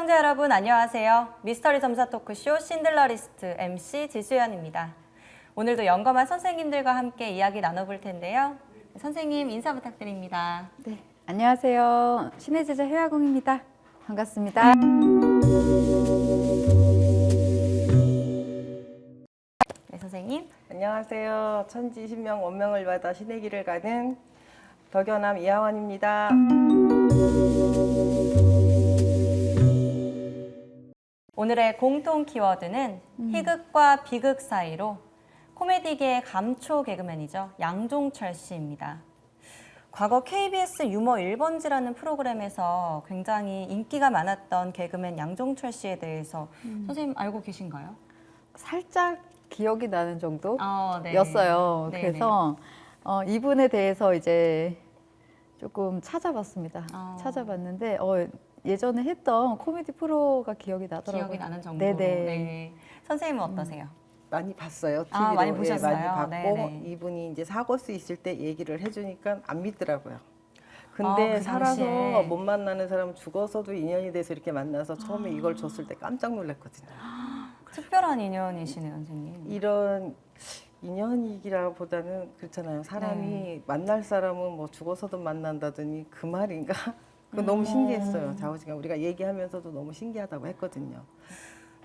시청자 여러분 안녕하세요. 미스터리 점사 토크쇼 신들러리스트 MC 지수연입니다. 오늘도 영검한 선생님들과 함께 이야기 나눠볼 텐데요. 선생님 인사 부탁드립니다. 네, 안녕하세요. 신의 제자 해화궁입니다. 반갑습니다. 네, 선생님. 안녕하세요. 천지신명 원명을 받아 신의 길을 가는 덕연암 이하원입니다. 오늘의 공통 키워드는 희극과 비극 사이로 코미디계의 감초 개그맨이죠. 양종철 씨입니다. 과거 KBS 유머 1번지라는 프로그램에서 굉장히 인기가 많았던 개그맨 양종철 씨에 대해서 선생님 알고 계신가요? 살짝 기억이 나는 네. 정도였어요. 네, 그래서 이분에 대해서 이제 조금 찾아봤습니다. 찾아봤는데 예전에 했던 코미디 프로가 기억이 나더라고요. 기억이 나는 정도로. 네네. 네. 선생님은 어떠세요? 많이 봤어요. TV로. 많이 보셨어요? 많이 봤고 네네. 이분이 이제 사고수 있을 때 얘기를 해주니까 안 믿더라고요. 그 근데 당시에. 살아서 못 만나는 사람 죽어서도 인연이 돼서 이렇게 만나서 처음에 이걸 줬을 때 깜짝 놀랐거든요. 특별한 인연이시네요, 선생님. 이런 인연이기라보다는 그렇잖아요. 사람이 네. 만날 사람은 뭐 죽어서도 만난다더니 그 말인가? 그거 너무 신기했어요. 좌우지간 우리가 얘기하면서도 너무 신기하다고 했거든요.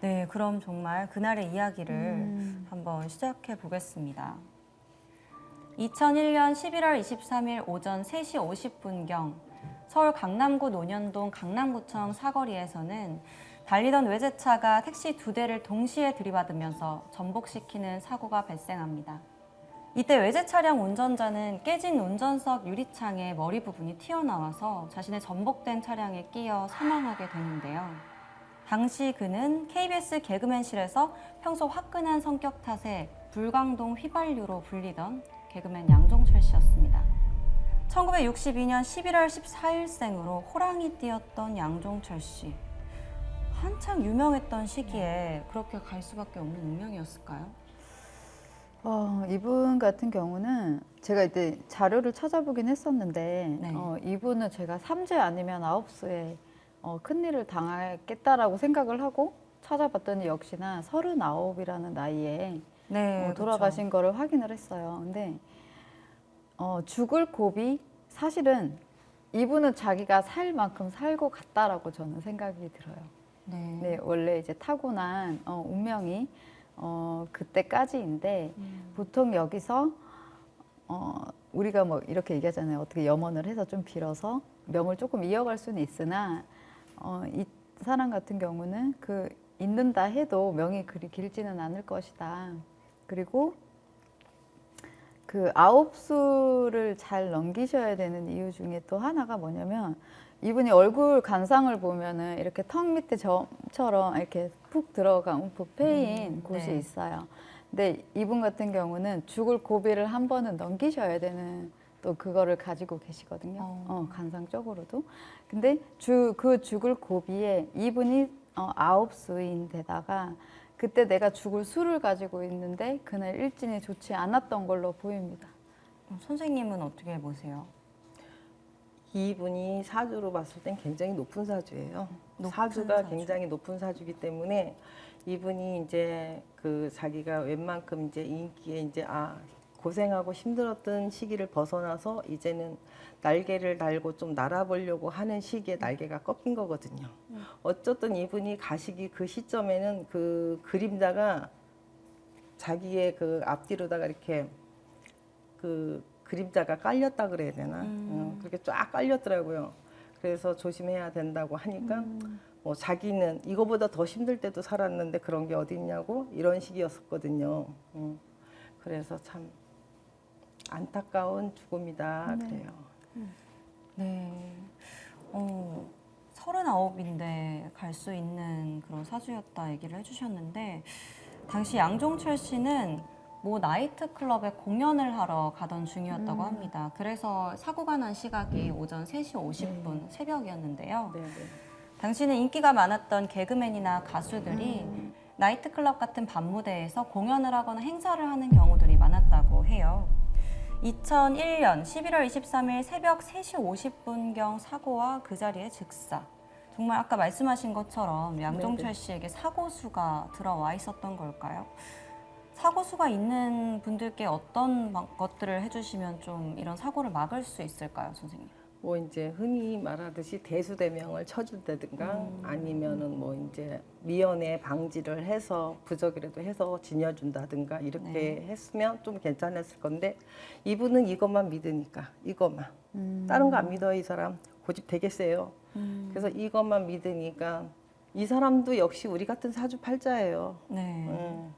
네, 그럼 정말 그날의 이야기를 한번 시작해 보겠습니다. 2001년 11월 23일 오전 3시 50분경 서울 강남구 논현동 강남구청 사거리에서는 달리던 외제차가 택시 2대를 동시에 들이받으면서 전복시키는 사고가 발생합니다. 이때 외제 차량 운전자는 깨진 운전석 유리창에 머리 부분이 튀어나와서 자신의 전복된 차량에 끼어 사망하게 되는데요. 당시 그는 KBS 개그맨실에서 평소 화끈한 성격 탓에 불광동 휘발유로 불리던 개그맨 양종철 씨였습니다. 1962년 11월 14일생으로 호랑이 띠였던 양종철 씨. 한창 유명했던 시기에 그렇게 갈 수밖에 없는 운명이었을까요? 이분 같은 경우는 제가 이때 자료를 찾아보긴 했었는데 네. 이분은 제가 3주 아니면 9수에 큰일을 당하겠다라고 생각을 하고 찾아봤더니 역시나 39이라는 나이에 네, 돌아가신 거를 확인을 했어요. 근데 죽을 고비 사실은 이분은 자기가 살 만큼 살고 갔다라고 저는 생각이 들어요. 네. 네, 원래 이제 타고난 운명이 그때까지인데 보통 여기서 우리가 뭐 이렇게 얘기하잖아요. 어떻게 염원을 해서 좀 빌어서 명을 조금 이어갈 수는 있으나 이 사람 같은 경우는 그 있는다 해도 명이 그리 길지는 않을 것이다. 그리고 그 9수를 잘 넘기셔야 되는 이유 중에 또 하나가 뭐냐면 이분이 얼굴 간상을 보면은 이렇게 턱 밑에 점처럼 이렇게 푹 들어간 움푹 패인 곳이 네. 있어요. 근데 이분 같은 경우는 죽을 고비를 한 번은 넘기셔야 되는 또 그거를 가지고 계시거든요. 간상적으로도. 근데 그 죽을 고비에 이분이 9수인 데다가 그때 내가 죽을 수를 가지고 있는데 그날 일진이 좋지 않았던 걸로 보입니다. 선생님은 어떻게 보세요? 이분이 사주로 봤을 땐 굉장히 높은 사주예요. 높은 사주가 사주. 굉장히 높은 사주이기 때문에 이분이 이제 그 자기가 웬만큼 이제 인기에 이제 고생하고 힘들었던 시기를 벗어나서 이제는 날개를 달고 좀 날아보려고 하는 시기에 날개가 꺾인 거거든요. 어쨌든 이분이 가시기 그 시점에는 그 그림자가 자기의 그 앞뒤로다가 이렇게 그 그림자가 깔렸다 그래야 되나? 그렇게 쫙 깔렸더라고요. 그래서 조심해야 된다고 하니까 뭐 자기는 이거보다 더 힘들 때도 살았는데 그런 게 어디 있냐고 이런 식이었었거든요. 그래서 참 안타까운 죽음이다 그래요. 네. 39인데 갈 수 있는 그런 사주였다 얘기를 해주셨는데 당시 양종철 씨는 모 나이트클럽에 공연을 하러 가던 중이었다고 합니다. 그래서 사고가 난 시각이 오전 3시 50분 새벽이었는데요. 네, 네. 당시는 인기가 많았던 개그맨이나 가수들이 나이트클럽 같은 밤무대에서 공연을 하거나 행사를 하는 경우들이 많았다고 해요. 2001년 11월 23일 새벽 3시 50분경 사고와 그 자리에 즉사. 정말 아까 말씀하신 것처럼 양종철 네네. 씨에게 사고수가 들어와 있었던 걸까요? 사고수가 있는 분들께 어떤 것들을 해주시면 좀 이런 사고를 막을 수 있을까요, 선생님? 뭐 이제 흔히 말하듯이 대수대명을 쳐준다든가 아니면은 뭐 이제 미연에 방지를 해서 부적이라도 해서 지녀준다든가 이렇게 네. 했으면 좀 괜찮았을 건데 이분은 이것만 믿으니까 이것만 다른 거 안 믿어 이 사람 고집 되게 세요. 그래서 이것만 믿으니까 이 사람도 역시 우리 같은 사주팔자예요. 네.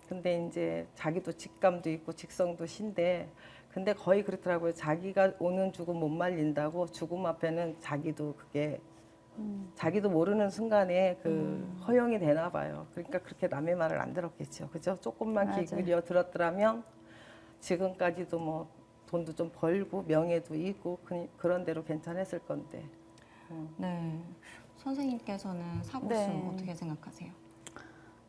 근데 이제 자기도 직감도 있고 직성도 신데 근데 거의 그렇더라고요. 자기가 오는 죽음 못 말린다고 죽음 앞에는 자기도 그게 자기도 모르는 순간에 그 허용이 되나 봐요. 그러니까 그렇게 남의 말을 안 들었겠죠. 그죠? 조금만 맞아요. 기울여 들었더라면 지금까지도 뭐 돈도 좀 벌고 명예도 있고 그런 대로 괜찮았을 건데. 네. 선생님께서는 사고수 네. 어떻게 생각하세요?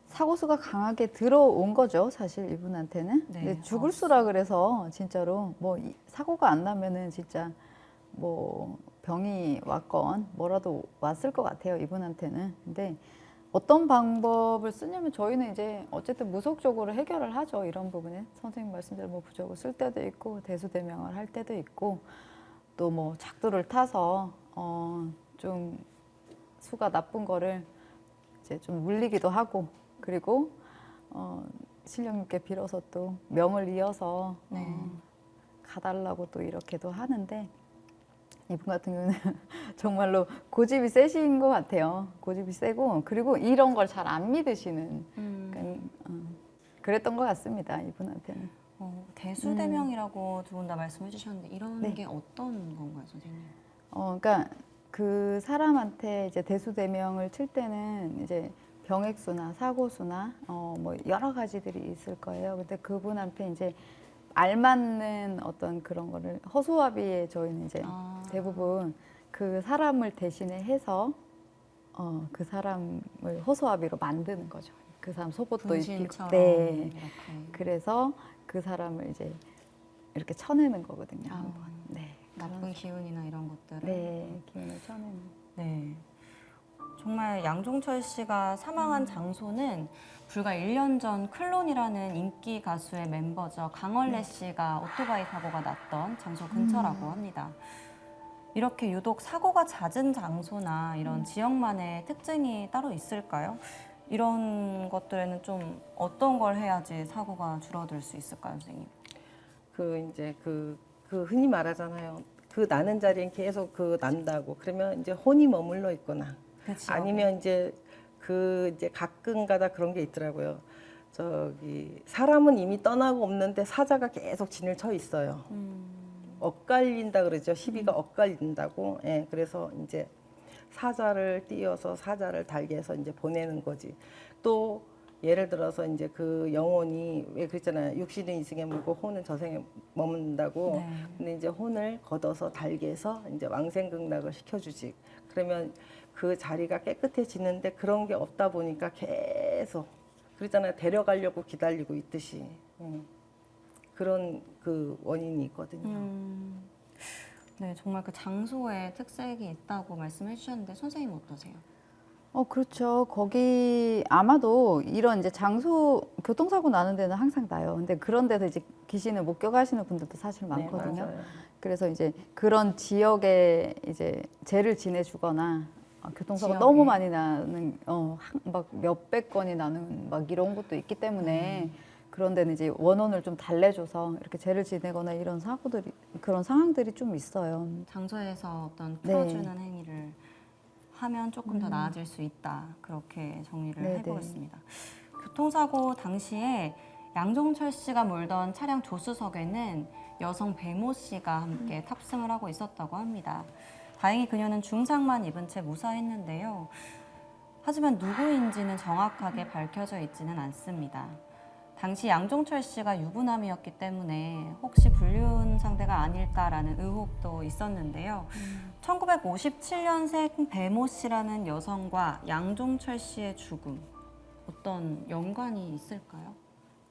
사고수가 강하게 들어온 거죠, 사실 이분한테는. 네, 근데 죽을 수라 그래서 진짜로 뭐 사고가 안 나면은 진짜 뭐 병이 왔건 뭐라도 왔을 것 같아요, 이분한테는. 근데 어떤 방법을 쓰냐면 저희는 이제 어쨌든 무속적으로 해결을 하죠, 이런 부분에. 선생님 말씀대로 뭐 부적을 쓸 때도 있고 대수대명을 할 때도 있고 또 뭐 작두를 타서 좀 수가 나쁜 거를 이제 좀 물리기도 하고 그리고 신령님께 빌어서 또 명을 이어서 네. 가달라고 또 이렇게도 하는데 이분 같은 경우는 정말로 고집이 세신 것 같아요. 고집이 세고 그리고 이런 걸 잘 안 믿으시는 그러니까, 그랬던 것 같습니다. 이분한테는. 대수대명이라고 두 분 다 말씀해 주셨는데 이런 네. 게 어떤 건가요, 선생님? 그러니까 그 사람한테 이제 대수대명을 칠 때는 이제 병액수나 사고수나 뭐 여러 가지들이 있을 거예요. 근데 그분한테 이제 알맞는 어떤 그런 거를 허수아비에 저희는 이제 대부분 그 사람을 대신에 해서 그 사람을 허수아비로 만드는 거죠. 그 사람 속옷도 입히고. 분신처럼 네. 이렇게. 그래서 그 사람을 이제 이렇게 쳐내는 거거든요. 아. 한번. 네. 나쁜 기운이나 이런 것들을. 네. 기운을 쳐내는. 네. 정말 양종철 씨가 사망한 장소는 불과 1년 전 클론이라는 인기 가수의 멤버죠. 강원래 씨가 오토바이 사고가 났던 장소 근처라고 합니다. 이렇게 유독 사고가 잦은 장소나 이런 지역만의 특징이 따로 있을까요? 이런 것들에는 좀 어떤 걸 해야지 사고가 줄어들 수 있을까요, 선생님? 그 이제 그 흔히 말하잖아요. 그 나는 자리엔 계속 그 난다고. 그러면 이제 혼이 머물러 있거나 그쵸? 아니면 이제 이제 가끔가다 그런 게 있더라고요. 저기 사람은 이미 떠나고 없는데 사자가 계속 진을 쳐 있어요. 엇갈린다 그러죠. 시비가 엇갈린다고. 예, 그래서 이제 사자를 띄어서 사자를 달게 해서 이제 보내는 거지. 또 예를 들어서 이제 그 영혼이 왜 그랬잖아요. 육신은 이승에 물고 혼은 저승에 머문다고. 네. 근데 이제 혼을 걷어서 달게 해서 이제 왕생극락을 시켜주지. 그러면 그 자리가 깨끗해지는데 그런 게 없다 보니까 계속 그러잖아요. 데려가려고 기다리고 있듯이. 그런 그 원인이 있거든요. 네, 정말 그 장소에 특색이 있다고 말씀해 주셨는데 선생님 어떠세요? 그렇죠. 거기 아마도 이런 이제 장소 교통사고 나는 데는 항상 나요. 근데 그런 데서 이제 귀신을 목격하시는 분들도 사실 많거든요. 네, 맞아요. 그래서 이제 그런 지역에 이제 죄를 지내주거나 교통사고 지역에. 너무 많이 나는 막 몇백 건이 나는 막 이런 것도 있기 때문에 그런 데는 이제 원혼을 좀 달래줘서 이렇게 죄를 지내거나 이런 사고들이 그런 상황들이 좀 있어요. 장소에서 어떤 네. 풀어주는 행위를 하면 조금 더 나아질 수 있다. 그렇게 정리를 네네. 해보겠습니다. 교통사고 당시에 양종철 씨가 몰던 차량 조수석에는 여성 배모 씨가 함께 탑승을 하고 있었다고 합니다. 다행히 그녀는 중상만 입은 채 무사했는데요. 하지만 누구인지는 정확하게 밝혀져 있지는 않습니다. 당시 양종철 씨가 유부남이었기 때문에 혹시 불륜 상대가 아닐까라는 의혹도 있었는데요. 1957년생 배모 씨라는 여성과 양종철 씨의 죽음, 어떤 연관이 있을까요?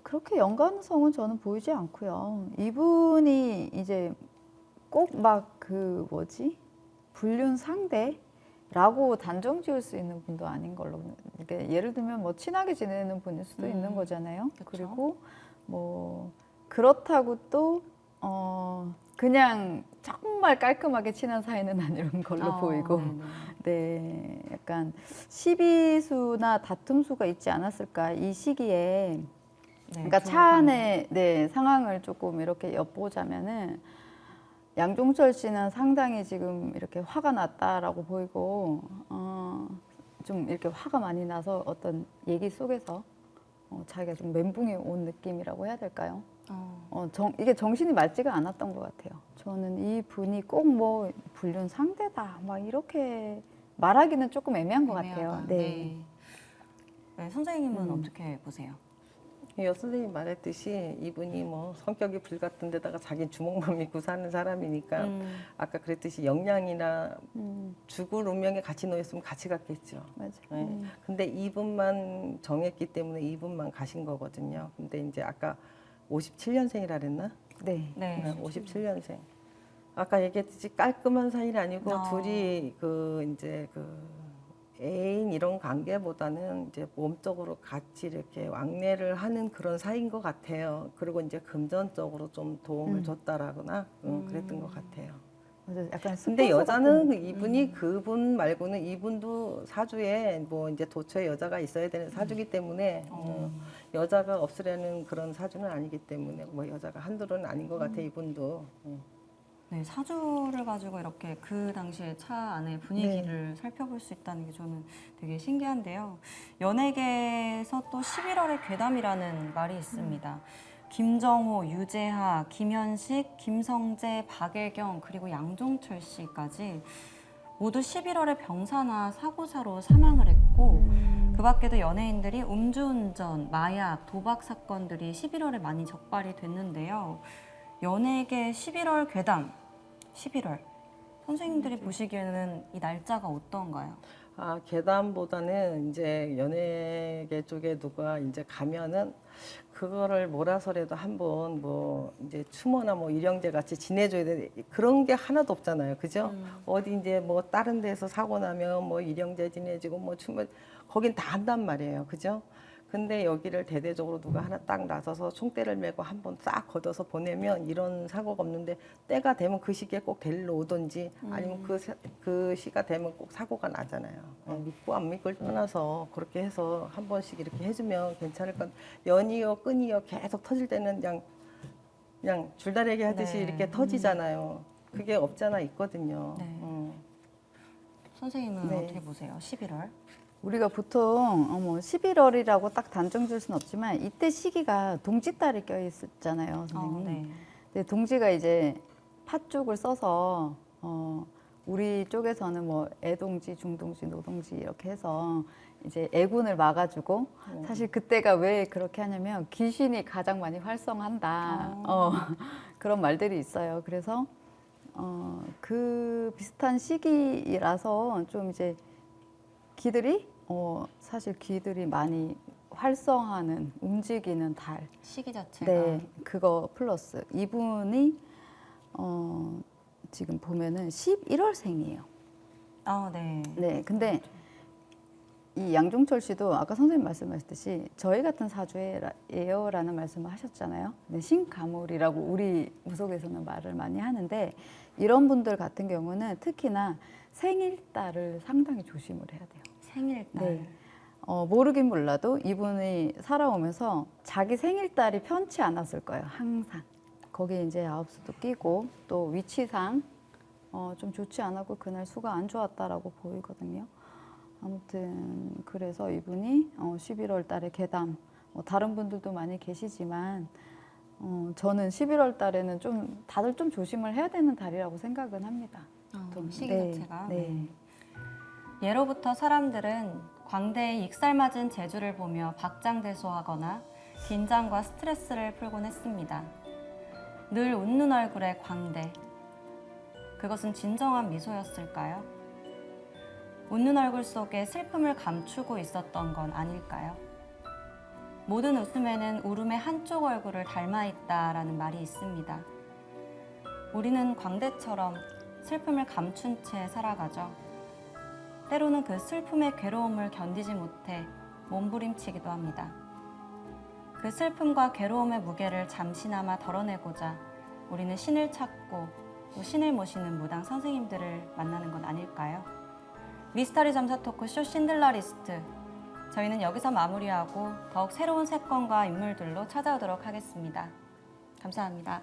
그렇게 연관성은 저는 보이지 않고요. 이분이 이제 꼭 막 그 뭐지? 불륜 상대라고 라고 단정 지을 수 있는 분도 아닌 걸로. 그러니까 예를 들면 뭐 친하게 지내는 분일 수도 있는 거잖아요. 그쵸. 그리고 뭐 그렇다고 또 그냥 정말 깔끔하게 친한 사이는 아닌 걸로 보이고. 네네. 네, 약간 시비수나 다툼수가 있지 않았을까 이 시기에. 그러니까 좋은 차 안에 네, 상황을 조금 이렇게 엿보자면은 양종철 씨는 상당히 지금 이렇게 화가 났다라고 보이고 좀 이렇게 화가 많이 나서 어떤 얘기 속에서 자기가 좀 멘붕이 온 느낌이라고 해야 될까요? 이게 정신이 맑지가 않았던 것 같아요. 저는 이 분이 꼭 뭐 불륜 상대다 막 이렇게 말하기는 조금 애매한 것 같아요. 애매하다. 네. 네, 선생님은 어떻게 보세요? 여 선생님 말했듯이 이분이 뭐 성격이 불같은 데다가 자기 주먹만 믿고 사는 사람이니까 아까 그랬듯이 역량이나 죽을 운명에 같이 놓였으면 같이 갔겠죠. 맞아요. 네. 근데 이분만 정했기 때문에 이분만 가신 거거든요. 근데 이제 아까 57년생이라 그랬나? 네. 네. 57년생. 아까 얘기했듯이 깔끔한 사이는 아니고 어. 둘이 이제 애인 이런 관계보다는 이제 몸적으로 같이 이렇게 왕래를 하는 그런 사이인 것 같아요. 그리고 이제 금전적으로 좀 도움을 줬다라거나 그랬던 것 같아요. 맞아요. 약간 근데 스폰서 여자는 같은 이분이 그분 말고는 이분도 사주에 뭐 이제 도처에 여자가 있어야 되는 사주기 때문에 여자가 없으려는 그런 사주는 아니기 때문에 뭐 여자가 한둘은 아닌 것 같아 이분도. 네, 사주를 가지고 이렇게 그 당시에 차 안의 분위기를 살펴볼 수 있다는 게 저는 되게 신기한데요. 연예계에서 또 11월의 괴담이라는 말이 있습니다. 김정호, 유재하, 김현식, 김성재, 박예경 그리고 양종철 씨까지 모두 11월에 병사나 사고사로 사망을 했고 그 밖에도 연예인들이 음주운전, 마약, 도박 사건들이 11월에 많이 적발이 됐는데요. 연예계 11월 괴담, 11월. 선생님들이 보시기에는 이 날짜가 어떤가요? 아, 계단보다는 이제 연예계 쪽에 누가 이제 가면은 그거를 몰아서라도 한번 뭐 이제 추모나 뭐 일영제 같이 지내줘야 돼. 그런 게 하나도 없잖아요. 그죠? 어디 이제 뭐 다른 데서 사고 나면 뭐 일영제 지내지고 뭐 추모, 거긴 다 한단 말이에요. 그죠? 근데 여기를 대대적으로 누가 하나 딱 나서서 총대를 메고 한번 싹 걷어서 보내면 이런 사고가 없는데 때가 되면 그 시기에 꼭 데리러 오든지 아니면 그 시가 되면 꼭 사고가 나잖아요. 믿고 안 믿고를 떠나서 그렇게 해서 한 번씩 이렇게 해주면 괜찮을 건 연이어 끈이어 계속 터질 때는 그냥 줄다리기 하듯이 네. 이렇게 터지잖아요. 그게 없잖아 있거든요. 네. 선생님은 네. 어떻게 보세요? 11월? 우리가 보통 뭐 11월이라고 딱 단정 지을 수는 없지만 이때 시기가 동지달이 껴 있었잖아요, 선생님. 네. 근데 동지가 이제 팥죽을 써서 우리 쪽에서는 뭐 애동지, 중동지, 노동지 이렇게 해서 이제 애군을 막아주고 사실 그때가 왜 그렇게 하냐면 귀신이 가장 많이 활성한다. 그런 말들이 있어요. 그래서 그 비슷한 시기라서 좀 이제 기들이 사실 기들이 많이 활성하는 움직이는 달. 시기 자체가. 네, 그거 플러스 이분이 지금 보면은 11월생이에요. 아, 네. 네, 근데 이 양종철 씨도 아까 선생님 말씀하셨듯이 저희 같은 사주예요라는 말씀을 하셨잖아요. 네, 신가물이라고 우리 무속에서는 말을 많이 하는데 이런 분들 같은 경우는 특히나 생일달을 상당히 조심을 해야 돼요. 생일달. 네. 모르긴 몰라도 이분이 살아오면서 자기 생일달이 편치 않았을 거예요. 항상. 거기에 이제 아홉수도 끼고 또 위치상 좀 좋지 않았고 그날 수가 안 좋았다라고 보이거든요. 아무튼 그래서 이분이 11월 달에 괴담 다른 분들도 많이 계시지만 저는 11월 달에는 좀 다들 좀 조심을 해야 되는 달이라고 생각은 합니다. 시기 네, 자체가. 네. 예로부터 사람들은 광대의 익살맞은 재주를 보며 박장대소하거나 긴장과 스트레스를 풀곤 했습니다. 늘 웃는 얼굴의 광대. 그것은 진정한 미소였을까요? 웃는 얼굴 속에 슬픔을 감추고 있었던 건 아닐까요? 모든 웃음에는 울음의 한쪽 얼굴을 닮아 있다라는 말이 있습니다. 우리는 광대처럼 슬픔을 감춘 채 살아가죠. 때로는 그 슬픔의 괴로움을 견디지 못해 몸부림치기도 합니다. 그 슬픔과 괴로움의 무게를 잠시나마 덜어내고자 우리는 신을 찾고 또 신을 모시는 무당 선생님들을 만나는 건 아닐까요? 미스터리 점사 토크쇼 신들러 리스트. 저희는 여기서 마무리하고 더욱 새로운 사건과 인물들로 찾아오도록 하겠습니다. 감사합니다.